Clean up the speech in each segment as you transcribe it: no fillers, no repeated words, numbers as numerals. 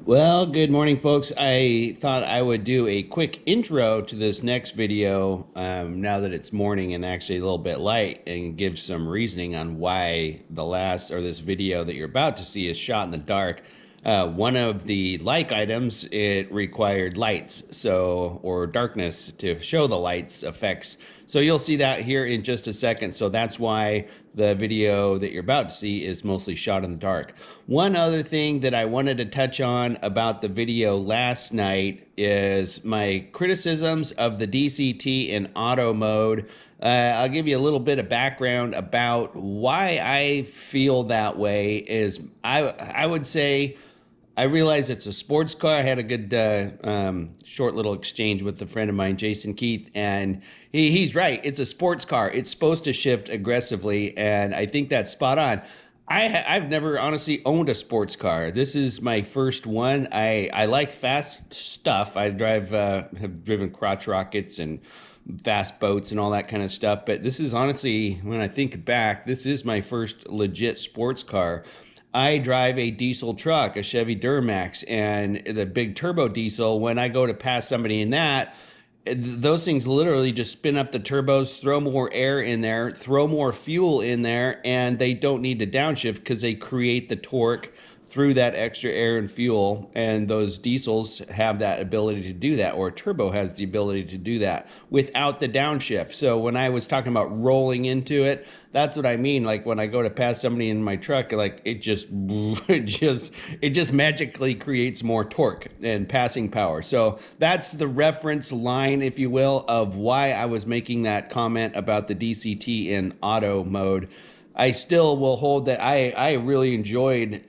Well, good morning, folks. I thought I would do a quick intro to this next video now that it's morning and actually a little bit light, and give some reasoning on why this video that you're about to see is shot in the dark. One of the like items, it required lights, or darkness to show the lights effects. So you'll see that here in just a second. So that's why the video that you're about to see is mostly shot in the dark. One other thing that I wanted to touch on about the video last night is my criticisms of the DCT in auto mode. I'll give you a little bit of background about why I feel that way. Is I would say, I realize it's a sports car. I had a good short little exchange with a friend of mine, Jason Keith, and he's right. It's a sports car. It's supposed to shift aggressively, and I think that's spot on. I've never honestly owned a sports car. This is my first one. I like fast stuff. I have driven crotch rockets and fast boats and all that kind of stuff, but this is honestly, when I think back, this is my first legit sports car. I drive a diesel truck, a Chevy Duramax, and the big turbo diesel. When I go to pass somebody in that, those things literally just spin up the turbos, throw more air in there, throw more fuel in there, and they don't need to downshift because they create the torque through that extra air and fuel. And those diesels have that ability to do that, or a turbo has the ability to do that without the downshift. So when I was talking about rolling into it, that's what I mean. Like when I go to pass somebody in my truck, like it just magically creates more torque and passing power. So that's the reference line, if you will, of why I was making that comment about the DCT in auto mode. I still will hold that I really enjoyed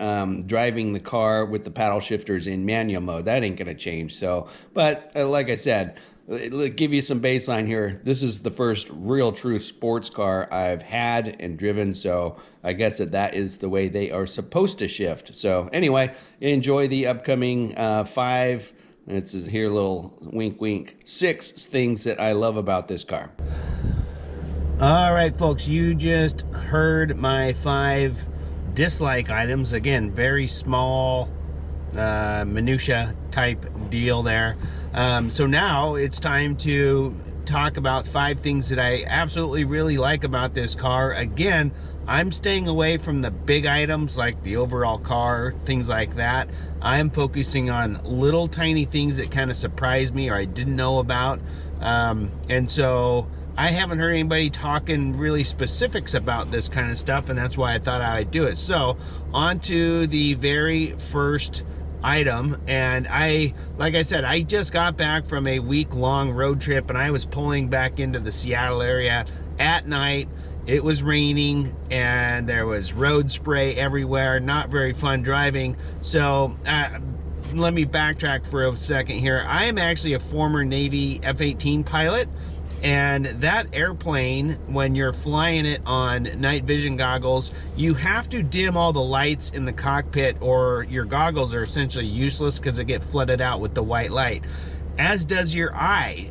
driving the car with the paddle shifters in manual mode. That ain't gonna change. So, but like I said, give you some baseline here. This is the first real true sports car I've had and driven, so I guess that is the way they are supposed to shift. So anyway, enjoy the upcoming 5, and it's here a little wink wink, 6 things that I love about this car. All right, folks, you just heard my 5 dislike items. Again, very small minutia type deal there. So now it's time to talk about 5 things that I absolutely really like about this car. Again, I'm staying away from the big items like the overall car, things like that. I'm focusing on little tiny things that kind of surprised me or I didn't know about. And so I haven't heard anybody talking really specifics about this kind of stuff, and that's why I thought I'd do it. So on to the very first item, and like I said, I just got back from a week-long road trip, and I was pulling back into the Seattle area at night. It was raining and there was road spray everywhere, not very fun driving. So let me backtrack for a second here. I am actually a former Navy F-18 pilot, and that airplane, when you're flying it on night vision goggles, you have to dim all the lights in the cockpit or your goggles are essentially useless because they get flooded out with the white light, as does your eye.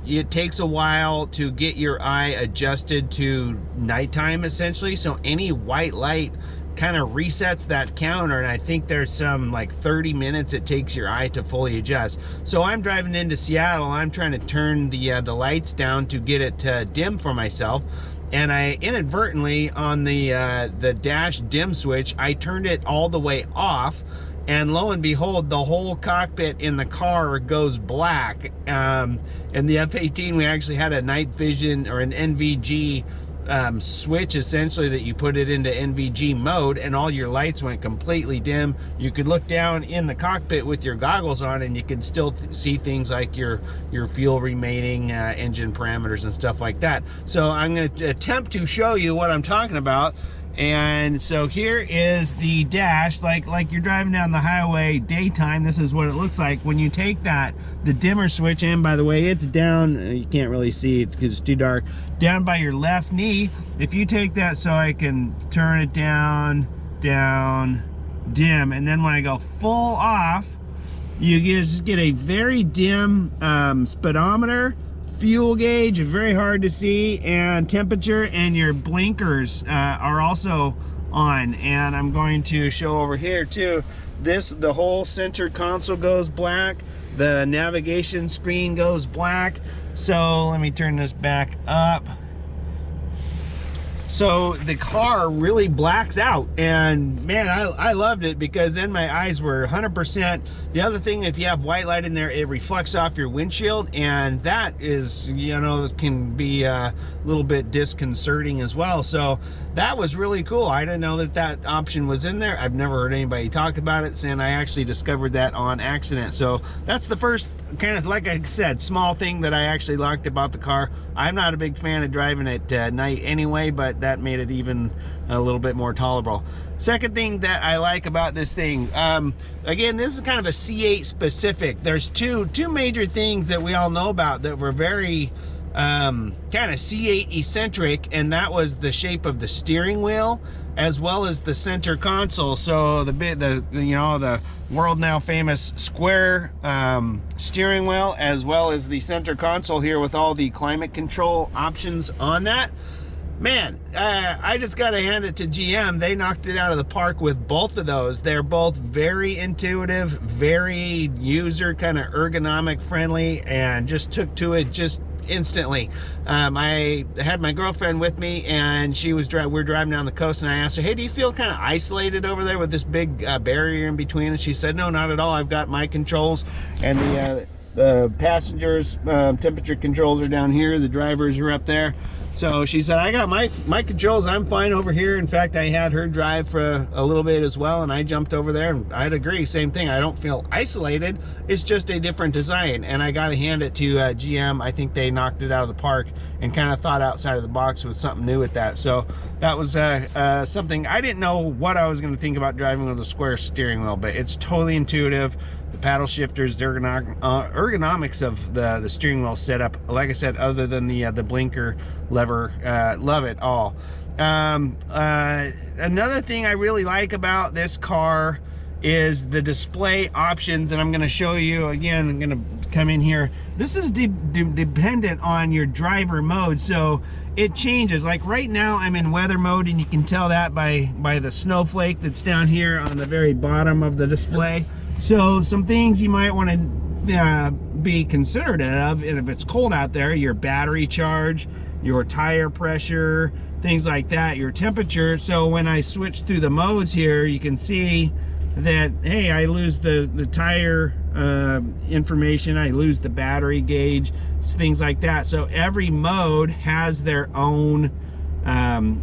It takes a while to get your eye adjusted to nighttime essentially, so any white light kind of resets that counter, and I think there's some like 30 minutes it takes your eye to fully adjust. So I'm driving into Seattle, I'm trying to turn the lights down to get it dim for myself, and I inadvertently on the dash dim switch, I turned it all the way off, and lo and behold, the whole cockpit in the car goes black. In the F-18, we actually had a night vision or an NVG switch essentially that you put it into NVG mode, and all your lights went completely dim. You could look down in the cockpit with your goggles on and you could still see things like your fuel remaining, engine parameters and stuff like that. So I'm going to attempt to show you what I'm talking about. And so here is the dash, like you're driving down the highway daytime. This is what it looks like when you take the dimmer switch, and by the way, it's down, you can't really see it because it's too dark, down by your left knee. If you take that, so I can turn it down, dim, and then when I go full off, you just get a very dim speedometer, fuel gauge, very hard to see, and temperature, and your blinkers are also on. And I'm going to show over here too, the whole center console goes black, the navigation screen goes black. So let me turn this back up. So the car really blacks out, and man, I loved it, because then my eyes were 100%. The other thing, if you have white light in there, it reflects off your windshield, and that is, you know, can be a little bit disconcerting as well. So that was really cool. I didn't know that option was in there. I've never heard anybody talk about it, and I actually discovered that on accident. So that's the first kind of, like I said, small thing that I actually liked about the car. I'm not a big fan of driving at night anyway, but that made it even a little bit more tolerable. Second thing that I like about this thing, again, this is kind of a C8 specific. There's two major things that we all know about that were very kind of C8 eccentric, and that was the shape of the steering wheel as well as the center console. So the world now famous square steering wheel, as well as the center console here with all the climate control options on that. Man, I just gotta hand it to GM. They knocked it out of the park with both of those. They're both very intuitive, very user kind of ergonomic friendly, and just took to it just instantly. I had my girlfriend with me, and we're driving down the coast, and I asked her, hey, do you feel kind of isolated over there with this big barrier in between? And she said, no, not at all. I've got my controls, and the passengers temperature controls are down here, the drivers are up there. So she said, I got my controls, I'm fine over here. In fact, I had her drive for a little bit as well, and I jumped over there, and I'd agree, same thing. I don't feel isolated. It's just a different design, and I gotta hand it to GM. I think they knocked it out of the park and kind of thought outside of the box with something new with that. So that was something I didn't know what I was gonna think about driving with a square steering wheel, but it's totally intuitive. The paddle shifters, the ergonomics of the steering wheel setup, like I said, other than the blinker lever, love it all. Another thing I really like about this car is the display options, and I'm going to show you again. I'm going to come in here. This is dependent on your driver mode, so it changes. Like right now I'm in weather mode, and you can tell that by the snowflake that's down here on the very bottom of the display. So some things you might want to be considerate of, and if it's cold out there, your battery charge, your tire pressure, things like that, your temperature. So when I switch through the modes here, you can see that, hey, I lose the tire information, I lose the battery gauge, things like that. So every mode has their own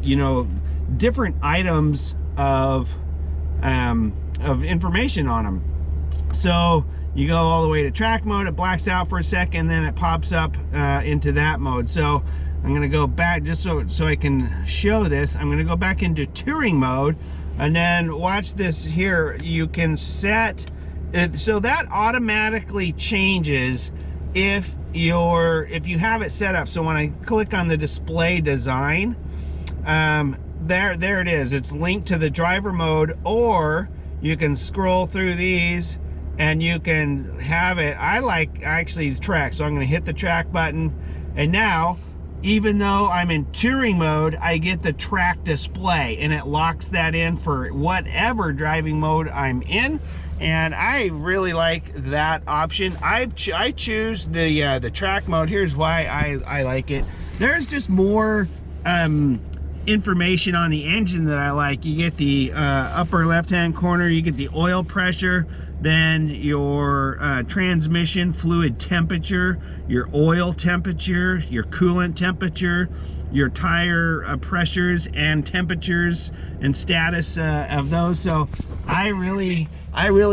you know, different items of information on them. So you go all the way to track mode, it blacks out for a second, then it pops up into that mode. So I'm gonna go back just so I can show this. I'm gonna go back into touring mode, and then watch this here. You can set it so that automatically changes if you have it set up. So when I click on the display design, there it is. It's linked to the driver mode, or you can scroll through these and you can have it. I like actually the track, so I'm going to hit the track button, and now even though I'm in touring mode, I get the track display, and it locks that in for whatever driving mode I'm in. And I really like that option. I choose the track mode. Here's why I like it. There's just more information on the engine that I like. You get the upper left hand corner, you get the oil pressure, then your transmission fluid temperature, your oil temperature, your coolant temperature, your tire pressures and temperatures and status of those. So I really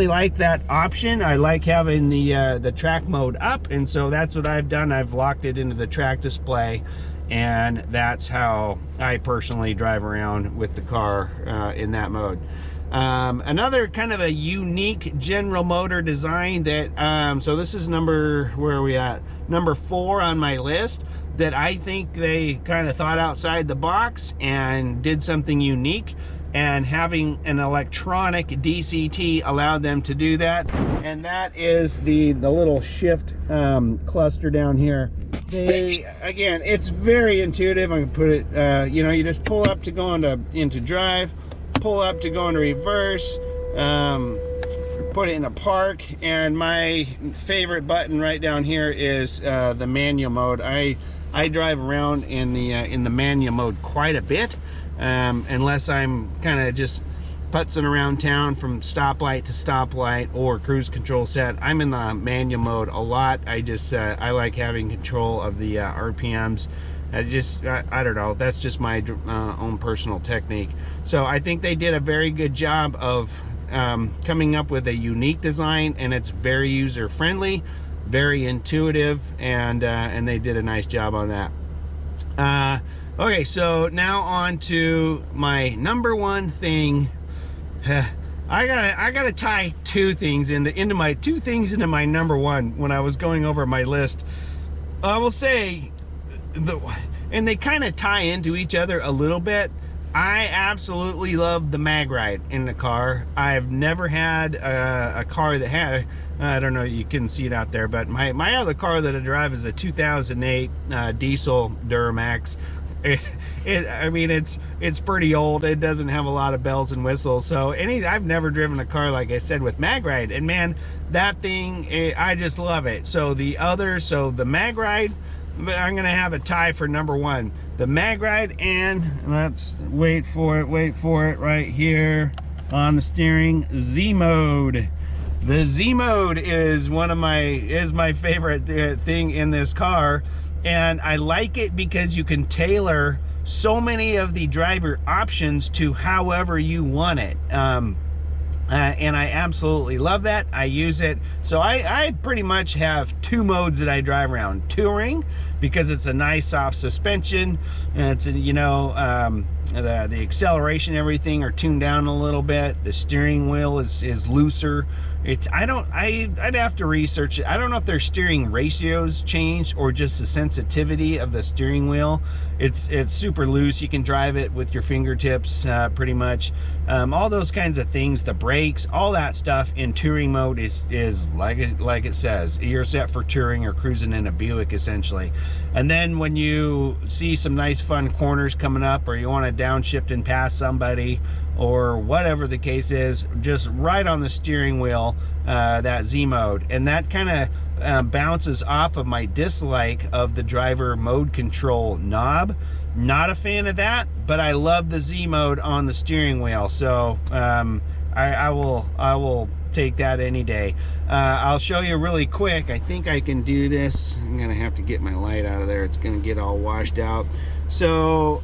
like that option. I like having the track mode up, and so that's what I've done. I've locked it into the track display. and that's how I personally drive around with the car in that mode. Another kind of a unique General Motor design that, so this is where are we at? Number 4 on my list, that I think they kind of thought outside the box and did something unique, and having an electronic DCT allowed them to do that. And that is the little shift cluster down here. Again, it's very intuitive. I can put it, you know, you just pull up to go into drive, pull up to go into reverse, put it in a park, and my favorite button right down here is the manual mode. I drive around in the manual mode quite a bit, unless I'm kind of just putzing around town from stoplight to stoplight or cruise control set. I'm in the manual mode a lot. I I like having control of the RPMs. I don't know, that's just my own personal technique. So I think they did a very good job of coming up with a unique design, and it's very user friendly, very intuitive, and they did a nice job on that. Okay, so now on to my number one thing. I gotta tie two things into my number one when I was going over my list. I will say, and they kind of tie into each other a little bit. I absolutely love the mag ride in the car. I've never had a car that had, I don't know, you couldn't see it out there, but my other car that I drive is a 2008 diesel Duramax. I mean, it's pretty old. It doesn't have a lot of bells and whistles. So I've never driven a car, like I said, with mag ride, and man, that thing, I just love it. So the mag ride, I'm gonna have a tie for number one. The mag ride, and let's wait for it right here on the steering, Z mode. The Z mode is my favorite thing in this car, and I like it because you can tailor so many of the driver options to however you want it. And I absolutely love that. I use it. So I pretty much have two modes that I drive around. Touring, because it's a nice soft suspension, and it's, you know, the acceleration, everything are tuned down a little bit. The steering wheel is looser. I'd have to research it. I don't know if their steering ratios changed or just the sensitivity of the steering wheel. It's super loose. You can drive it with your fingertips pretty much. All those kinds of things, the brakes, all that stuff in touring mode is like it says. You're set for touring or cruising in a Buick, essentially. And then when you see some nice fun corners coming up, or you want to downshift and pass somebody, or whatever the case is, just right on the steering wheel, that Z mode. And that kind of bounces off of my dislike of the driver mode control knob. Not a fan of that, but I love the Z mode on the steering wheel. So I will take that any day. I'll show you really quick. I think I can do this. I'm gonna have to get my light out of there. It's gonna get all washed out. So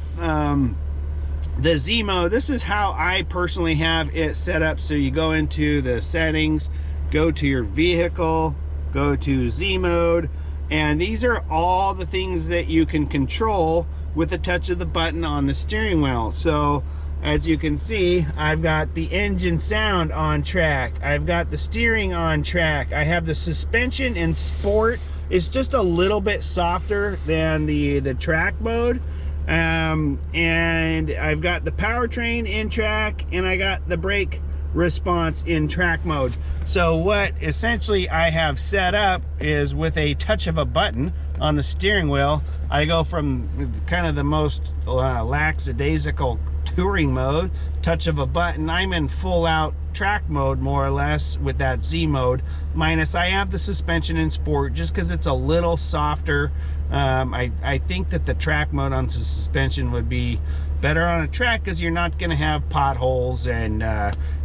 the Z mode, this is how I personally have it set up. So you go into the settings, go to your vehicle, go to Z mode, and these are all the things that you can control with a touch of the button on the steering wheel. So as you can see, I've got the engine sound on track, I've got the steering on track, I have the suspension in sport. It's just a little bit softer than the track mode. And I've got the powertrain in track, and I got the brake response in track mode. So what essentially I have set up is, with a touch of a button on the steering wheel, I go from kind of the most lackadaisical touring mode, touch of a button, I'm in full out track mode more or less with that Z mode, minus I have the suspension in sport just because it's a little softer. I think that the track mode on the suspension would be better on a track, because you're not going to have potholes and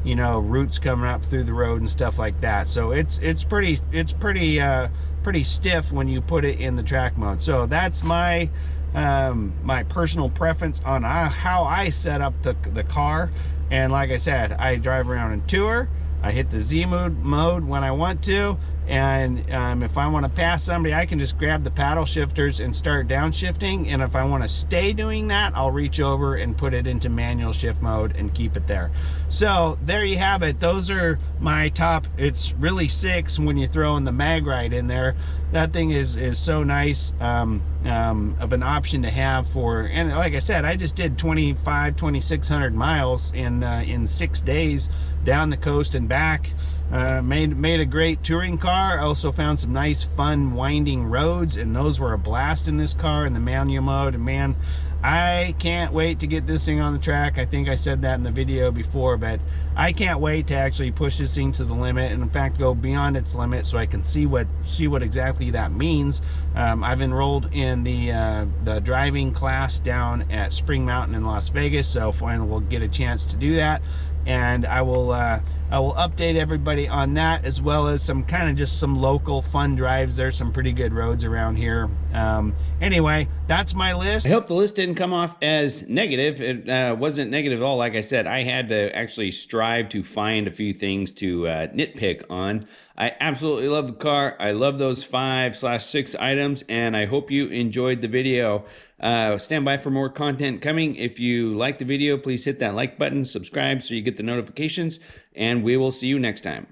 you know, roots coming up through the road and stuff like that. So it's pretty stiff when you put it in the track mode. So that's my my personal preference on how I set up the car. And like I said, I drive around and tour. I hit the Z mode when I want to, And if I want to pass somebody, I can just grab the paddle shifters and start downshifting. And if I want to stay doing that, I'll reach over and put it into manual shift mode and keep it there. So there you have it. Those are my top. It's really 6 when you throw in the mag ride in there. That thing is so nice of an option to have for, and like I said, I just did 2,600 miles in 6 days down the coast and back. Made a great touring car. Also found some nice fun winding roads, and those were a blast in this car in the manual mode. And man, I can't wait to get this thing on the track. I think I said that in the video before, but I can't wait to actually push this thing to the limit, and in fact go beyond its limit so I can see what exactly that means. I've enrolled in the driving class down at Spring Mountain in Las Vegas, so finally we'll get a chance to do that. And I will update everybody on that, as well as some kind of just some local fun drives. There's some pretty good roads around here. Anyway, that's my list. I hope the list didn't come off as negative. It wasn't negative at all. Like I said, I had to actually strive to find a few things to nitpick on. I absolutely love the car. I love those 5/6 items, and I hope you enjoyed the video. Stand by for more content coming. If you like the video, please hit that like button, subscribe so you get the notifications, and we will see you next time.